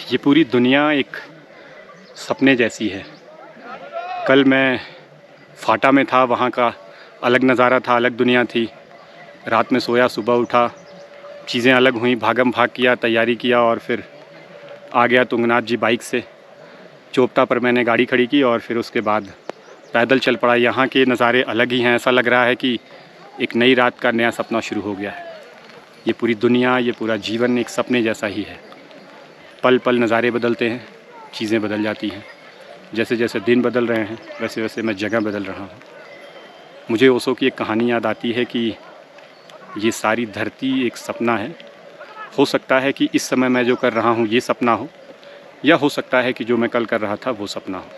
ये पूरी दुनिया एक सपने जैसी है। कल मैं फाटा में था, वहाँ का अलग नज़ारा था, अलग दुनिया थी। रात में सोया, सुबह उठा, चीज़ें अलग हुई, भागम भाग किया, तैयारी किया और फिर आ गया तुंगनाथ जी बाइक से। चोपता पर मैंने गाड़ी खड़ी की और फिर उसके बाद पैदल चल पड़ा। यहाँ के नज़ारे अलग ही हैं, ऐसा लग रहा है कि एक नई रात का नया सपना शुरू हो गया है। ये पूरी दुनिया, ये पूरा जीवन एक सपने जैसा ही है। पल पल नज़ारे बदलते हैं, चीज़ें बदल जाती हैं। जैसे जैसे दिन बदल रहे हैं वैसे वैसे मैं जगह बदल रहा हूँ। मुझे ओशो की एक कहानी याद आती है कि ये सारी धरती एक सपना है। हो सकता है कि इस समय मैं जो कर रहा हूँ ये सपना हो, या हो सकता है कि जो मैं कल कर रहा था वो सपना हो।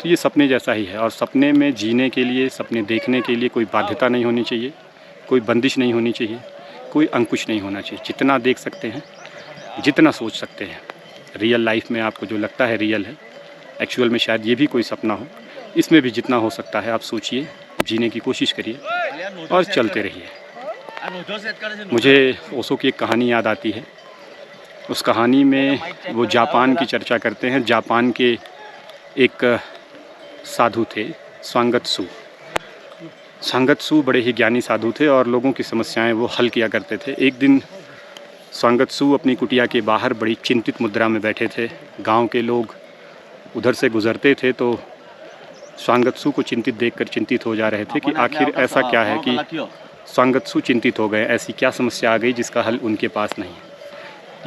तो ये सपने जैसा ही है, और सपने में जीने के लिए, सपने देखने के लिए कोई बाध्यता नहीं होनी चाहिए, कोई बंदिश नहीं होनी चाहिए, कोई अंकुश नहीं होना चाहिए। जितना देख सकते हैं, जितना सोच सकते हैं। रियल लाइफ में आपको जो लगता है रियल है, एक्चुअल में शायद ये भी कोई सपना हो। इसमें भी जितना हो सकता है आप सोचिए, जीने की कोशिश करिए और चलते रहिए। मुझे ओशो की एक कहानी याद आती है। उस कहानी में वो जापान की चर्चा करते हैं। जापान के एक साधु थे, स्वांगत्सु। स्वांगत्सु बड़े ही ज्ञानी साधु थे और लोगों की समस्याएं वो हल किया करते थे। एक दिन स्वांगत्सु अपनी कुटिया के बाहर बड़ी चिंतित मुद्रा में बैठे थे। गांव के लोग उधर से गुजरते थे तो स्वांगत्सु को चिंतित देखकर चिंतित हो जा रहे थे कि आखिर ऐसा क्या है कि स्वांगत्सु चिंतित हो गए। ऐसी क्या समस्या आ गई जिसका हल उनके पास नहीं है।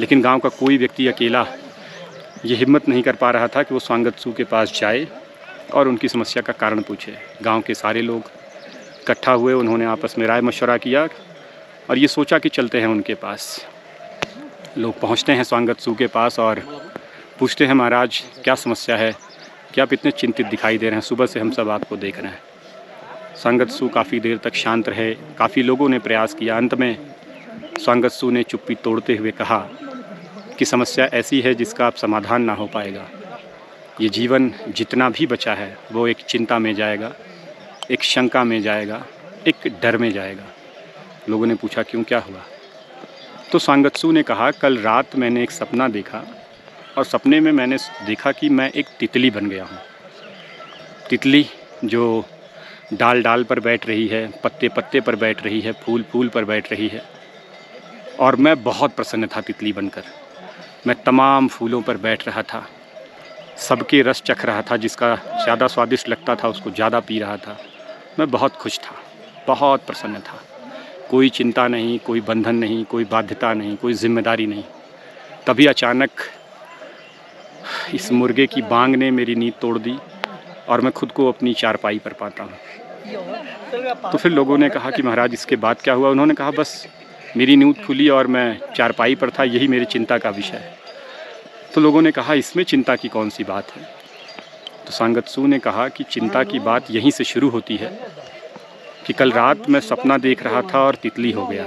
लेकिन गांव का कोई व्यक्ति अकेला ये हिम्मत नहीं कर पा रहा था कि वो स्वांगत्सु के पास जाए और उनकी समस्या का कारण पूछे। गांव के सारे लोग इकट्ठा हुए, उन्होंने आपस में राय मशवरा किया और ये सोचा कि चलते हैं उनके पास। लोग पहुंचते हैं स्वांगत्सु के पास और पूछते हैं, महाराज क्या समस्या है, क्या आप इतने चिंतित दिखाई दे रहे हैं, सुबह से हम सब आपको देख रहे हैं। स्वांगत्सु काफ़ी देर तक शांत रहे, काफ़ी लोगों ने प्रयास किया। अंत में स्वांगत्सु ने चुप्पी तोड़ते हुए कहा कि समस्या ऐसी है जिसका अब समाधान ना हो पाएगा। ये जीवन जितना भी बचा है वो एक चिंता में जाएगा, एक शंका में जाएगा, एक डर में जाएगा। लोगों ने पूछा क्यों, क्या हुआ? तो स्वांगत्सु ने कहा, कल रात मैंने एक सपना देखा और सपने में मैंने देखा कि मैं एक तितली बन गया हूँ। तितली जो डाल डाल पर बैठ रही है, पत्ते पत्ते पर बैठ रही है, फूल फूल पर बैठ रही है। और मैं बहुत प्रसन्न था तितली बनकर। मैं तमाम फूलों पर बैठ रहा था, सबके रस चख रहा था, जिसका ज़्यादा स्वादिष्ट लगता था उसको ज़्यादा पी रहा था। मैं बहुत खुश था, बहुत प्रसन्न था। कोई चिंता नहीं, कोई बंधन नहीं, कोई बाध्यता नहीं, कोई जिम्मेदारी नहीं। तभी अचानक इस मुर्गे की बांग ने मेरी नींद तोड़ दी और मैं खुद को अपनी चारपाई पर पाता हूँ। तो फिर लोगों ने कहा कि महाराज इसके बाद क्या हुआ? उन्होंने कहा, बस मेरी नींद खुली और मैं चारपाई पर था, यही मेरी चिंता का विषय है। तो लोगों ने कहा, इसमें चिंता की कौन सी बात है? तो स्वांगत्सु ने कहा कि चिंता की बात यहीं से शुरू होती है कि कल रात मैं सपना देख रहा था और तितली हो गया,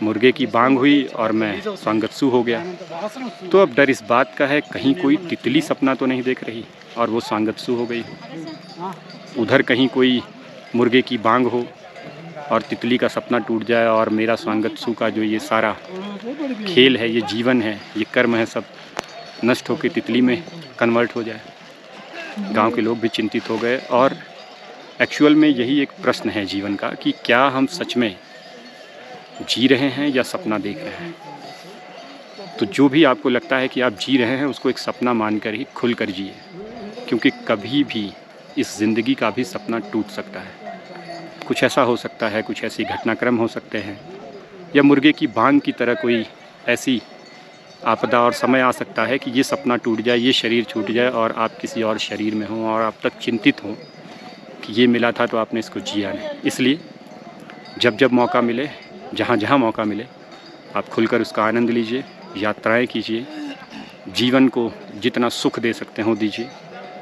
मुर्गे की बांग हुई और मैं स्वांगत्सु हो गया। तो अब डर इस बात का है कहीं कोई तितली सपना तो नहीं देख रही और वो स्वांगत्सु हो गई। उधर कहीं कोई मुर्गे की बांग हो और तितली का सपना टूट जाए और मेरा स्वांगत्सु का जो ये सारा खेल है, ये जीवन है, ये कर्म है, सब नष्ट होकर तितली में कन्वर्ट हो जाए। गांव के लोग भी चिंतित हो गए। और एक्चुअल में यही एक प्रश्न है जीवन का कि क्या हम सच में जी रहे हैं या सपना देख रहे हैं? तो जो भी आपको लगता है कि आप जी रहे हैं उसको एक सपना मानकर ही खुल कर जिए, क्योंकि कभी भी इस ज़िंदगी का भी सपना टूट सकता है। कुछ ऐसा हो सकता है, कुछ ऐसी घटनाक्रम हो सकते हैं, या मुर्गे की बांग की तरह कोई ऐसी आपदा और समय आ सकता है कि ये सपना टूट जाए, ये शरीर छूट जाए और आप किसी और शरीर में हों और आप तक चिंतित हों कि ये मिला था तो आपने इसको जिया नहीं। इसलिए जब जब मौका मिले, जहाँ जहाँ मौका मिले, आप खुलकर उसका आनंद लीजिए, यात्राएं कीजिए, जीवन को जितना सुख दे सकते हो दीजिए,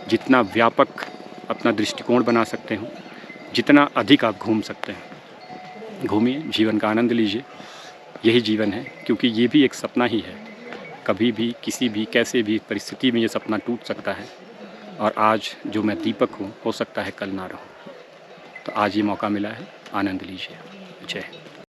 जितना व्यापक अपना दृष्टिकोण बना सकते हो, जितना अधिक आप घूम सकते हैं घूमिए, जीवन का आनंद लीजिए। यही जीवन है, क्योंकि ये भी एक सपना ही है। कभी भी, किसी भी, कैसे भी परिस्थिति में ये सपना टूट सकता है। और आज जो मैं दीपक हूँ, हो सकता है कल ना रहूँ। तो आज ये मौका मिला है, आनंद लीजिए। जय हिंद।